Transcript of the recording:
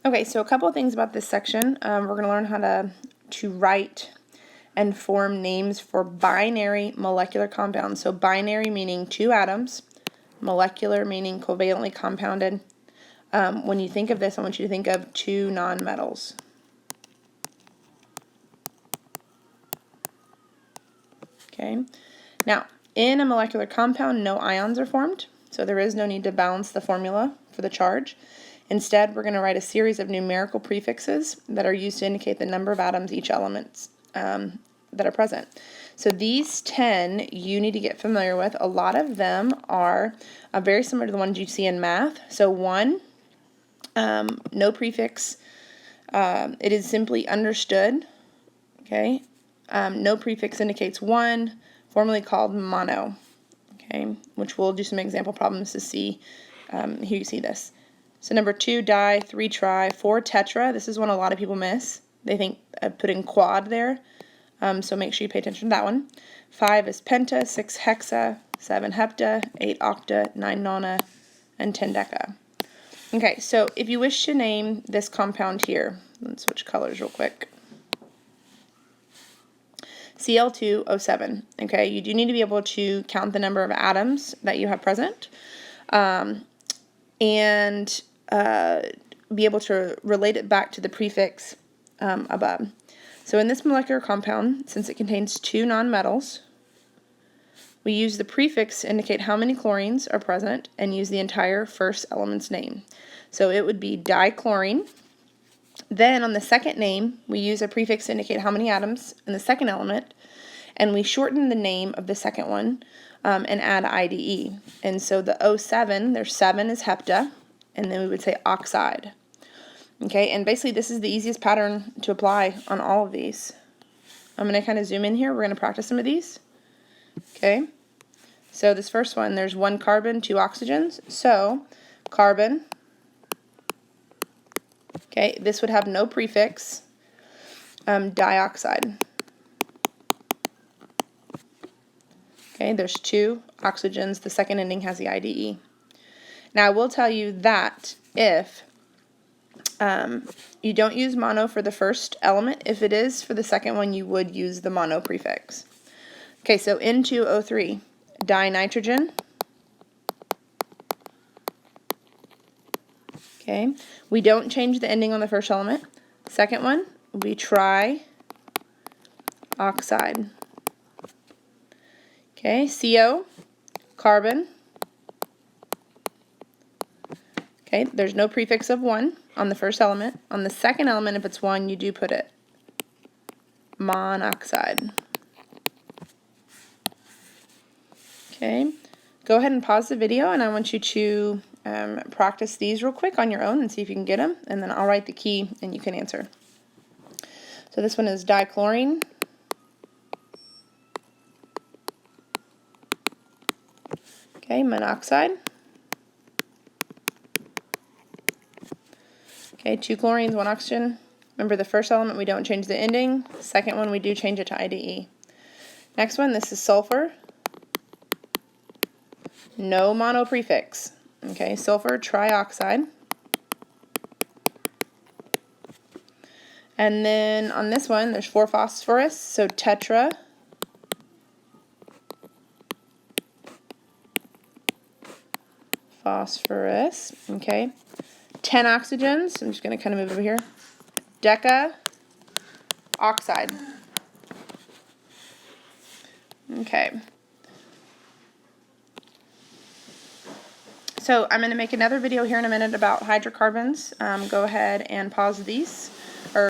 Okay, so a couple of things about this section. We're going to learn how to write and form names for binary molecular compounds. So binary meaning two atoms, molecular meaning covalently compounded. When you think of this, I want you to think of two nonmetals. Okay. Now, in a molecular compound, no ions are formed, so there is no need to balance the formula for the charge. Instead, we're going to write a series of numerical prefixes that are used to indicate the number of atoms each element that are present. So these 10 you need to get familiar with. A lot of them are very similar to the ones you see in math. So 1, no prefix. It is simply understood. Okay. No prefix indicates 1, formerly called mono. Okay, which we'll do some example problems to see. Here you see this. So number 2, di, 3, tri, 4, tetra. This is one a lot of people miss. They think of putting quad there. So make sure you pay attention to that one. 5 is penta, 6 hexa, 7 hepta, 8 octa, 9 nona, and 10 deca. Okay, so if you wish to name this compound here, let's switch colors real quick. Cl2O7. Okay, you do need to be able to count the number of atoms that you have present, and be able to relate it back to the prefix above. So in this molecular compound, since it contains two nonmetals, we use the prefix to indicate how many chlorines are present and use the entire first element's name. So it would be dichlorine. Then on the second name, we use a prefix to indicate how many atoms in the second element, and we shorten the name of the second one and add IDE. And so the O7, there's 7 is hepta, and then we would say oxide. Okay, and basically this is the easiest pattern to apply on all of these. I'm going to kind of zoom in here. We're going to practice some of these. Okay, so this first one, there's 1 carbon, 2 oxygens. So carbon. Okay, this would have no prefix, dioxide. Okay, there's 2 oxygens. The second ending has the IDE. Now, I will tell you that if you don't use mono for the first element, if it is for the second one, you would use the mono prefix. Okay, so N2O3, dinitrogen. Okay, we don't change the ending on the first element. Second one will be trioxide. Okay, CO, carbon. Okay, there's no prefix of 1 on the first element. On the second element, if it's 1, you do put it. Monoxide. Okay, go ahead and pause the video, and I want you to practice these real quick on your own and see if you can get them, and then I'll write the key and you can answer. So this one is dichlorine. Okay, monoxide. Okay, 2 chlorines, 1 oxygen. Remember the first element we don't change the ending. Second one we do change it to IDE. Next one, this is sulfur. No mono prefix. Okay, sulfur trioxide. And then on this one, there's 4 phosphorus, so tetra. Phosphorus, okay. 10 oxygens, I'm just going to kind of move over here. Deca oxide. Okay. So I'm going to make another video here in a minute about hydrocarbons. Go ahead and pause these.